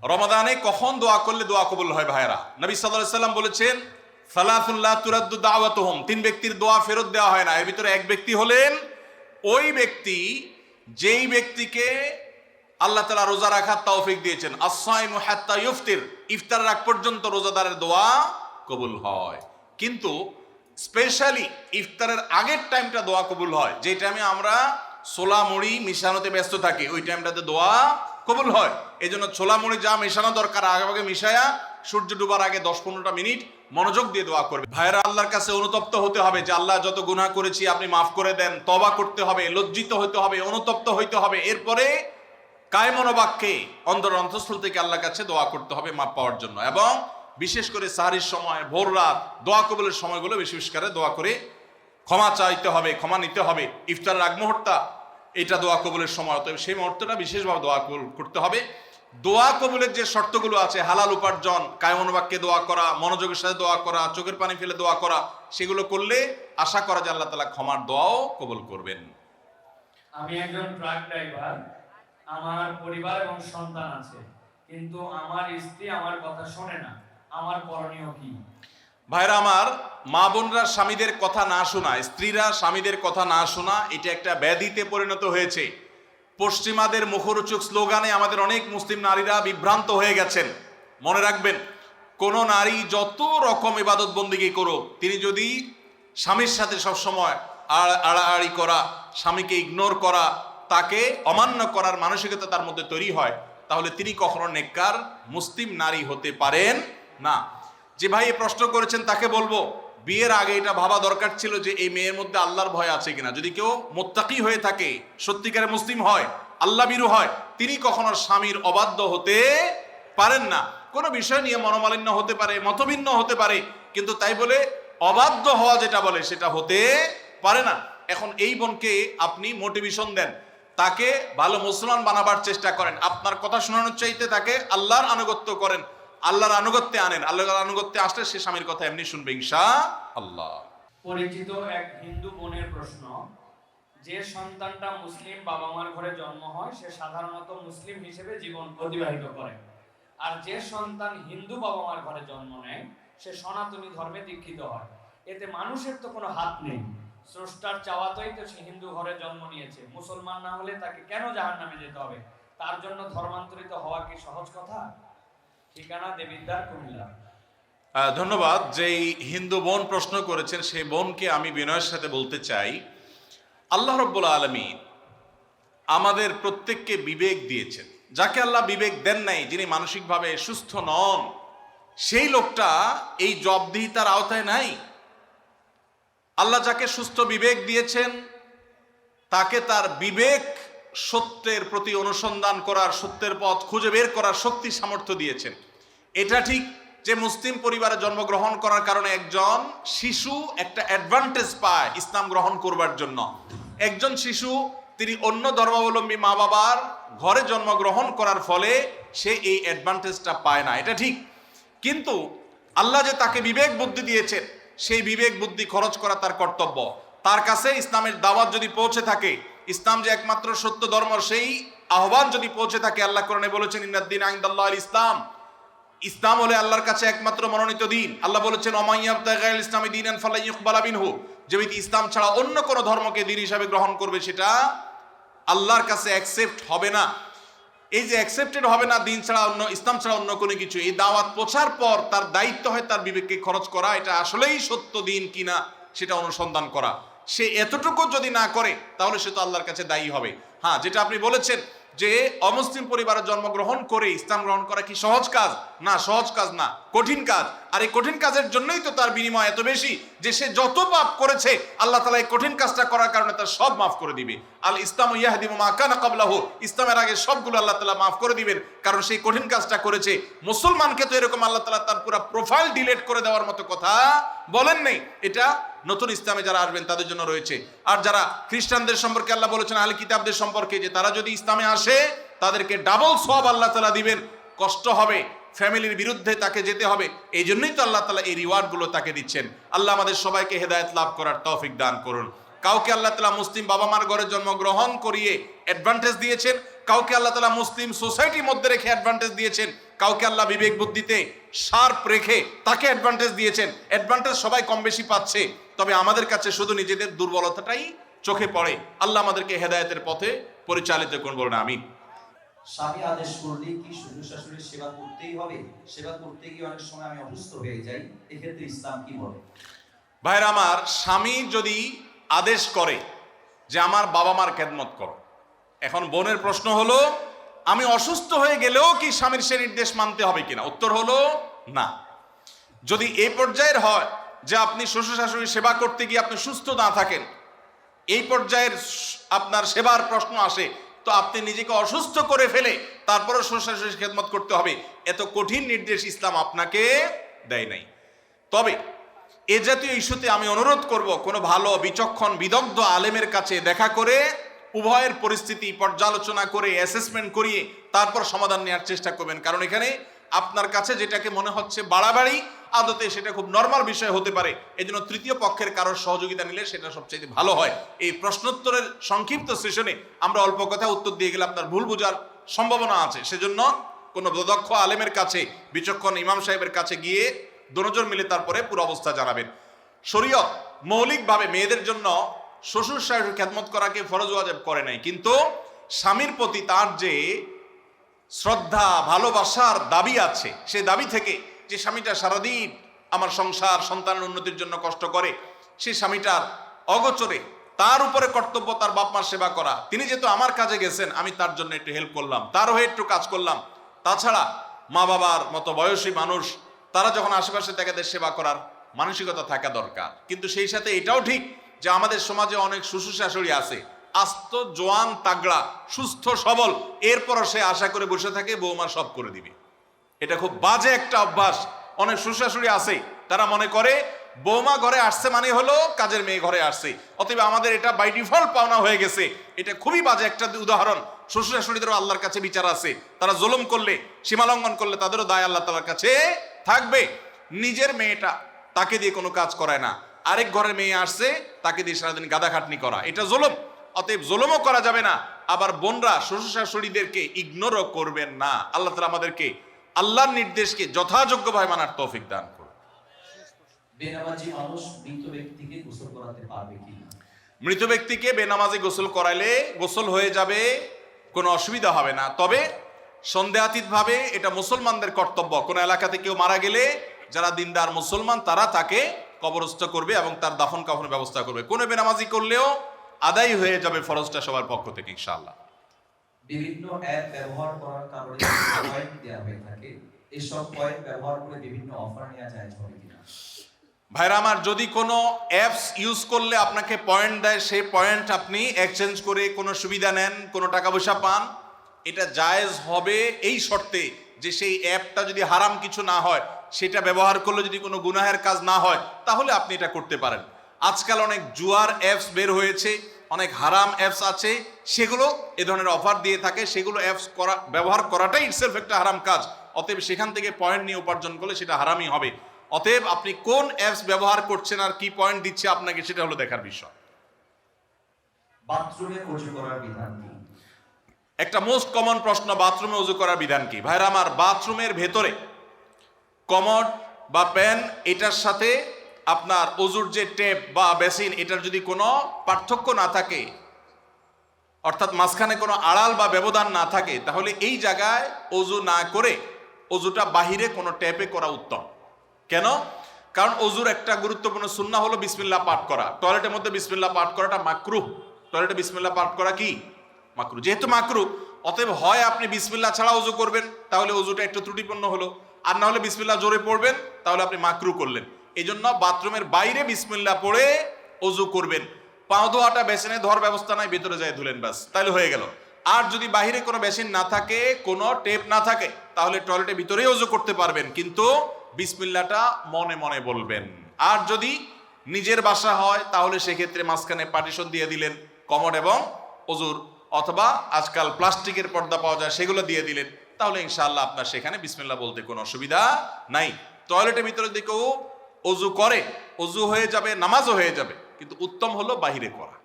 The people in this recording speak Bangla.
রমাদানে কখন দোয়া করলে দোয়া কবুল হয় ভাইরা? নবী সাল্লাল্লাহু আলাইহি সাল্লাম বলেছেন, সালাতুন লা তুরাদ্দু দাওয়াতুহুম, তিন ব্যক্তির দোয়া ফেরত দেওয়া হয় না। এর ভিতরে এক ব্যক্তি হলেন ওই ব্যক্তি যেই ব্যক্তিকে আল্লাহ তাআলা রোজা রাখার তৌফিক দিয়েছেন। as-সাইমু হাত্তা ইফতির, ইফতার আগ পর্যন্ত রোজাদারের দোয়া কবুল হয়। কিন্তু স্পেশালি ইফতারের আগের টাইমটা দোয়া কবুল হয়, যে টাইমে আমরা ছোলা মুড়ি মিশানোতে ব্যস্ত থাকি, ওই টাইমটাতে দোয়া কবুল হয়। এই জন্য ছোলা মুড়ি যা মেশানো দরকার আগে মিশায়া সূর্য ডুবার আগে 10-15টা মিনিট মনোযোগ দিয়ে দোয়া করবে। ভাইরা, আল্লাহর কাছে অনুতপ্ত হতে হবে যে আল্লাহ যত গুনাহ করেছি আপনি মাফ করে দেন। তওবা করতে হবে, লজ্জিত হতে হবে, অনুতপ্ত হইতে হবে। এরপরে কায় মনোবাক্যে অন্তর অন্তঃস্থল থেকে আল্লাহর কাছে দোয়া করতে হবে মাফ পাওয়ার জন্য। এবং বিশেষ করে সাহরির সময়, ভোর রাত, দোয়া কবুলের সময়গুলো বিশেষ করে দোয়া করে ক্ষমা চাইতে হবে, ক্ষমা নিতে হবে। ইফতারের আগ মুহূর্তটা এটা দোয়া কবুলের সময়, অতএব সেই মুহূর্তটা বিশেষভাবে দোয়া কবুল করতে হবে। দোয়া কবুলের যে শর্তগুলো আছে, হালাল উপার্জন, কায় মনোবাক্যে দোয়া করা, মনোযোগের সাথে দোয়া করা, চোখের পানি ফেলে দোয়া করা, সেগুলো করলে আশা করা যায় আল্লাহ তাআলা ক্ষমার দোয়াও কবুল করবেন। আমি একজন ট্রাক ড্রাইভার, আমার পরিবার এবং সন্তান আছে, কিন্তু আমার স্ত্রী আমার কথা শোনে না, আমার করণীয় কি? ভাইরা আমার, মা বোনরা স্বামীদের কথা না শোনা, স্ত্রীরা স্বামীদের কথা না শোনা, এটা একটা ব্যাধিতে পরিণত হয়েছে। পশ্চিমাদের মুখরোচক স্লোগানে আমাদের অনেক মুসলিম নারীরা বিভ্রান্ত হয়ে গেছেন। মনে রাখবেন, কোন নারী যত রকম ইবাদত বন্দেগী করুক, তিনি যদি স্বামীর সাথে সবসময় আড়াআড়ি করা, স্বামীকে ইগনোর করা, তাকে অমান্য করার মানসিকতা তার মধ্যে তৈরি হয়, তাহলে তিনি কখনো নেককার মুসলিম নারী হতে পারেন না। যে ভাই এই প্রশ্ন করেছেন তাকে বলবো, বিয়ের আগে এটা ভাবা দরকার ছিল যে এই মেয়ের মধ্যে আল্লাহর ভয় আছে কিনা। যদি কেউ মুত্তাকি হয়ে থাকে, সত্যিকারের মুসলিম হয়, আল্লাহ ভীরু হয়, তিনি কখনো স্বামীর অবাধ্য হতে পারেন না। কোনো বিষয় নিয়ে মনোমালিন্য হতে পারে, মতভিন্ন হতে পারে, কিন্তু তাই বলে অবাধ্য হওয়া যেটা বলে সেটা হতে পারে না। এখন এই বোনকে আপনি মোটিভেশন দেন, তাকে ভালো মুসলমান বানাবার চেষ্টা করেন। আপনার কথা শোনানোর চাইতে তাকে আল্লাহর আনুগত্য করেন, আল্লাহর আনুগত্যে আনেন। আল্লাহর আনুগত্যে আসলে সে স্বামীর কথা এমনি শুনবে ইনশাআল্লাহ। পরিচিত এক হিন্দু বোনের প্রশ্ন, যে সন্তানটা মুসলিম বাবা মার ঘরে জন্ম হয় সে সাধারণত মুসলিম হিসেবে জীবন অতিবাহিত করে, আর যে সন্তান হিন্দু বাবা মার ঘরে জন্ম নেয় সে সনাতনী ধর্মে দীক্ষিত হয়। এতে মানুষের তো কোনো হাত নেই, স্রষ্টার চাওয়াতেই তো সে হিন্দু ঘরে জন্ম নিয়েছে। মুসলমান না হলে তাকে কেন জাহান্নামে যেতে হবে? তার জন্য ধর্মান্তরিত হওয়া কি সহজ কথা? ঠিকানা দেবিদ্বার, কুমিল্লা। ধন্যবাদ। যেই হিন্দু বোন প্রশ্ন করেছেন সেই বোনকে আমি বিনয়ের সাথে বলতে চাই, আল্লাহ রাব্বুল আলামিন আমাদের প্রত্যেককে বিবেক দিয়েছেন। যাকে আল্লাহ বিবেক দেন নাই, যিনি মানসিকভাবে সুস্থ নন, সেই লোকটা এই জবাবদিহিতার আওতায় নাই। আল্লাহ যাকে সুস্থ বিবেক দিয়েছেন তাকে তার বিবেক সত্যের প্রতি অনুসন্ধান করার, সত্যের পথ খুঁজে বের করার শক্তি সামর্থ্য দিয়েছেন। এটা ঠিক যে মুসলিম পরিবারে জন্মগ্রহণ করার কারণে একজন শিশু একটা অ্যাডভান্টেজ পায় ইসলাম গ্রহণ করবার জন্য। একজন শিশু তিনি অন্য ধর্মাবলম্বী মা বাবার ঘরে জন্মগ্রহণ করার ফলে সে এই অ্যাডভান্টেজটা পায় না, এটা ঠিক। কিন্তু আল্লাহ যে তাকে বিবেক বুদ্ধি দিয়েছেন, সেই বিবেক বুদ্ধি খরচ করা তার কর্তব্য। তার কাছে ইসলামের দাওয়াত যদি পৌঁছে থাকে, ইসলাম যে একমাত্র সত্য ধর্ম, সেই আহ্বান যদি পৌঁছে থাকে, আল্লাহ কোরআনে বলেছেন ইন্নাদ-দীনা ইনদাল্লাহিল ইসলাম, ইসলাম হলে আল্লাহর কাছে একমাত্র মনোনীত দিন। আল্লাহ বলেছেন ওমাই ইয়াবতাগি গায়রাল ইসলামি দীনান ফালা ইউকবালা মিনহু, যে ব্যক্তি ইসলাম ছাড়া অন্য কোনো ধর্মকে দ্বীন হিসাবে গ্রহণ করবে সেটা আল্লাহর কাছে অ্যাকসেপ্ট হবে না। এই যে অ্যাকসেপ্টেড হবে না দিন ছাড়া অন্য, ইসলাম ছাড়া অন্য কোনো কিছু, এই দাওয়াত পৌঁছার পর তার দায়িত্ব হয় তার বিবেককে খরচ করা, এটা আসলেই সত্য দিন কিনা সেটা অনুসন্ধান করা। সে এতটুকু যদি না করে তাহলে সে তো আল্লাহর কাছে দায়ী হবে। হ্যাঁ, যেটা আপনি বলেছেন যে অমুসলিম পরিবারে জন্মগ্রহণ করে ইসলাম গ্রহণ করা কি সহজ কাজ? না, সহজ কাজ না, কঠিন কাজ। আর এই কঠিন কাজের জন্যই তো তার বিনিময় এত বেশি যে সে যত পাপ করেছে আল্লাহ তাআলা এই কঠিন কাজটা করার কারণে তার সব মাফ করে দিবে। আল ইসলামু ইয়াহদিমু মা কানা ক্বাবলাহু, ইসলামের আগে সবগুলো আল্লাহ তাআলা মাফ করে দিবেন, কারণ সেই কঠিন কাজটা করেছে। মুসলমানকে তো এরকম আল্লাহ তাআলা তার পুরো প্রোফাইল ডিলিট করে দেওয়ার মতো কথা বলেন নেই। এটা নতুন ইসলামে যারা আসবেন তাদের জন্য রয়েছে। আর যারা খ্রিস্টানদের সম্পর্কে আল্লাহ বলেছেন আহলে কিতাবদের সম্পর্কে যে তারা যদি ইসলামে আসে তাদেরকে ডাবল সওয়াব আল্লাহ তাআলা দিবেন। কষ্ট হবে, ফ্যামিলির বিরুদ্ধে তাকে যেতে হবে, এই জন্যই তো আল্লাহ তাআলা এই রিওয়ার্ডগুলো তাকে দিচ্ছেন। আল্লাহ আমাদের সবাইকে হেদায়েত লাভ করার তৌফিক দান করুন। কাউকে আল্লাহ তাআলা মুসলিম বাবা মার ঘরে জন্মগ্রহণ করিয়ে অ্যাডভান্টেজ দিয়েছেন, কাউকে আল্লাহ তাআলা মুসলিম সোসাইটির মধ্যে রেখে অ্যাডভান্টেজ দিয়েছেন, কাউকে আল্লাহ বিবেক বুদ্ধিতে শার্প রেখে তাকে অ্যাডভান্টেজ দিয়েছেন। অ্যাডভান্টেজ সবাই কম বেশি পাচ্ছে, তবে আমাদের কাছে শুধু নিজেদের দুর্বলতাটাই চোখে পড়ে। আল্লাহ আমাদেরকে হেদায়েতের পথে পরিচালিত করুন, বলুন আমিন। স্বামী আদেশ করলে কি শ্বশুর শাশুড়ির সেবা করতেই হবে? সেবা করতে গিয়ে অনেক সময় আমি অসুস্থ হয়ে যাই, এক্ষেত্রে ইসলাম কি বলে? ভাইরা আমার, স্বামী যদি আদেশ করে যে আমার বাবা মার খেদমত করো, এখন বোনের প্রশ্ন হলো আমি অসুস্থ হয়ে গেলেও কি স্বামীর সে নির্দেশ মানতে হবে কিনা? উত্তর হলো না। যদি এই পর্যায়ের হয় যে আপনি শ্বশুর শাশুড়ির সেবা করতে গিয়ে আপনি সুস্থ না থাকেন, এই পর্যায়ের আপনার সেবার প্রশ্ন আসে, তো আপনি নিজেকে অসুস্থ করে ফেলে তারপরে শ্বশুর শাশুড়ির খেদমত করতে হবে, এত কঠিন নির্দেশ ইসলাম আপনাকে দেয় নাই। তবে এ জাতীয় ইস্যুতে আমি অনুরোধ করব, কোনো ভালো বিচক্ষণ বিদগ্ধ আলেমের কাছে দেখা করে উভয়ের পরিস্থিতি পর্যালোচনা করে অ্যাসেসমেন্ট করিয়ে তারপর সমাধান নেওয়ার চেষ্টা করবেন। কারণ এখানে আপনার কাছে যেটাকে মনে হচ্ছে বাড়াবাড়ি, আদতে সেটা খুব নর্মাল বিষয় হতে পারে। এজন্য তৃতীয় পক্ষের কারোর সহযোগিতা নিলে সেটা সবচেয়ে ভালো হয়। এই প্রশ্নোত্তরের সংক্ষিপ্ত সেশনে আমরা অল্প কথা উত্তর দিয়ে গেলে আপনার ভুল বোঝার সম্ভাবনা আছে। সেজন্য কোনো দক্ষ আলেমের কাছে, বিচক্ষণ ইমাম সাহেবের কাছে গিয়ে দুজন মিলে তারপরে পুরো অবস্থা জানাবেন। শরীয়ত মৌলিকভাবে মেয়েদের জন্য শ্বশুর শাশুড়ির খেদমত করাকে ফরজ ওয়াজিব করে নাই, কিন্তু স্বামীর প্রতি তার যে শ্রদ্ধা ভালোবাসার দাবি আছে, সেই দাবি থেকে যে স্বামীটা সারাদিন আমার সংসার সন্তানের উন্নতির জন্য কষ্ট করে, সেই স্বামীটার অগোচরে তার উপরে কর্তব্য তার বাপ মার সেবা করা। তিনি যেহেতু আমার কাজে গেছেন, আমি তার জন্য একটু হেল্প করলাম, তার হয়ে একটু কাজ করলাম। তাছাড়া মা বাবার মতো বয়সী মানুষ, তারা যখন আশেপাশে তাদের সেবা করার মানসিকতা থাকা দরকার। কিন্তু সেই সাথে এটাও ঠিক যে আমাদের সমাজে অনেক শ্বশুর শাশুড়ি আছে আস্ত জোয়ান তাগড়া সুস্থ সবল, এরপরও সে আশা করে বসে থাকে বৌমা সব করে দিবে। এটা খুব বাজে একটা অভ্যাস। অনেক শ্বশুর শাশুড়ি আছে, তারা মনে করে বৌমা ঘরে আসছে মানে হলো কাজের মেয়ে ঘরে আসছে, অতএব আমাদের এটা বাই ডিফল্ট পাওনা হয়ে গেছে। এটা খুবই বাজে একটা উদাহরণ। শ্বশুর শাশুড়িদেরও আল্লাহর কাছে বিচার আছে, তারা জুলুম করলে, সীমালঙ্ঘন করলে তাদেরও দায় আল্লাহ তাআলার কাছে থাকবে। নিজের মেয়েটা তাকে দিয়ে কোনো কাজ করায় না, আরেক ঘরের মেয়ে আসছে তাকে দিয়ে সারাদিন গাদা খাটনি করা, এটা জুলুম। অতএব জুলুমও করা যাবে না। আবার বোনরা শ্বশুর শাশুড়িদেরকে ইগনোরও করবেন না। আল্লাহ তাআলা আমাদেরকে আল্লাহর নির্দেশকে যথাযোগ্যভাবে মানার তৌফিক দান করুন। বেনামাজি মানুষ মৃত ব্যক্তিকে গোসল করাতে পারবে কিনা? মৃত ব্যক্তিকে বেনামাজি গোসল করাইলে গোসল হয়ে যাবে, কোনো অসুবিধা হবে না। তবে সন্দেহাতীতভাবে এটা মুসলমানদের কর্তব্য। কোনো এলাকাতে কেউ মারা গেলে যারা দিনদার মুসলমান তারা তাকে কবরস্থ করবে এবং তার দাফন কাফনের ব্যবস্থা করবে। কোনো বেনামাজি করলেও আদায় হয়ে যাবে ফরজটা সবার পক্ষ থেকে ইনশাআল্লাহ। বিভিন্ন অ্যাপ ব্যবহার করার কারণে পয়েন্ট দেওয়া হয়ে থাকে, এসব পয়েন্ট ব্যবহার করে বিভিন্ন অফার নেওয়া যায় হবে কিনা? ভাইরা আমার, যদি কোনো অ্যাপস ইউজ করলে আপনাকে পয়েন্ট দেয়, সেই পয়েন্ট আপনি এক্সচেঞ্জ করে কোনো সুবিধা নেন, কোনো টাকা পয়সা পান, এটা জায়েজ হবে এই শর্তে যে সেই অ্যাপটা যদি হারাম কিছু না হয়, সেটা ব্যবহার করলে যদি কোনো গুনাহের কাজ না হয়, তাহলে আপনি এটা করতে পারেন। আজকাল অনেক জুয়ার অ্যাপস বের হয়েছে, অনেক হারাম অ্যাপস আছে, সেগুলো এ ধরনের অফার দিয়ে থাকে। সেগুলো অ্যাপস ব্যবহার করাটাই ইটসেলফ একটা হারাম কাজ। অতএব সেখান থেকে পয়েন্ট নিয়ে উপার্জন করলে সেটা হারামই হবে। অতএব আপনি কোন অ্যাপস ব্যবহার করছেন আর কি পয়েন্ট দিচ্ছে আপনাকে, সেটা হলো দেখার বিষয়। বাথরুমে ওযু করার বিধান কি? একটা মোস্ট কমন প্রশ্ন, বাথরুমে ওযু করার বিধান কি? ভাইরা আমার, বাথরুমের ভেতরে কমোড বা প্যান, এটার সাথে আপনার ওযুর যে টেপ বা বেসিন, এটার যদি কোনো পার্থক্য না থাকে, অর্থাৎ মাঝখানে কোনো আড়াল বা ব্যবধান না থাকে, তাহলে এই জায়গায় ওযু না করে ওযুটা বাহিরে কোনো ট্যাপে করা উত্তম। কেন? কারণ ওযুর একটা গুরুত্বপূর্ণ সুন্নাহ হলো বিসমিল্লাহ পাঠ করা। টয়লেটের মধ্যে বিসমিল্লাহ পাঠ করাটা মাকরুহ। টয়লেটে বিসমিল্লাহ পাঠ করা কি মাকরুহ। যেহেতু মাকরুহ, অতএব হয় আপনি বিসমিল্লাহ ছাড়া ওযু করবেন, তাহলে ওযুটা একটু ত্রুটিপূর্ণ হলো, আর না হলে বিসমিল্লাহ জোরে পড়বেন, তাহলে আপনি মাকরুহ করলেন। এই জন্য বাথরুমের বাইরে বিসমিল্লাহ পড়ে ওযু করবেন। পাও ধোয়াটা বেসিনে ধোয়ার ব্যবস্থা নাই, ভেতরে যায় ধুলেন, ব্যাস, তাহলে হয়ে গেল। আর যদি বাইরে কোনো বেসিন না থাকে, কোনো টেপ না থাকে, তাহলে টয়লেটের ভিতরেই ওযু করতে পারবেন, কিন্তু বিসমিল্লাহটা মনে মনে বলবেন। আর যদি নিজের বাসা হয়, তাহলে সেক্ষেত্রে মাঝখানে পার্টিশন দিয়ে দিলেন কমোড এবং ওযুর, অথবা আজকাল প্লাস্টিকের পর্দা পাওয়া যায়, সেগুলো দিয়ে দিলেন, তাহলে ইনশাআল্লাহ আপনার সেখানে বিসমিল্লাহ বলতে কোনো অসুবিধা নাই। টয়লেটের ভিতরে যদি কেউ ওযু করে, ওযু হয়ে যাবে, নামাজও হয়ে যাবে, কিন্তু উত্তম হলো বাহিরে করা।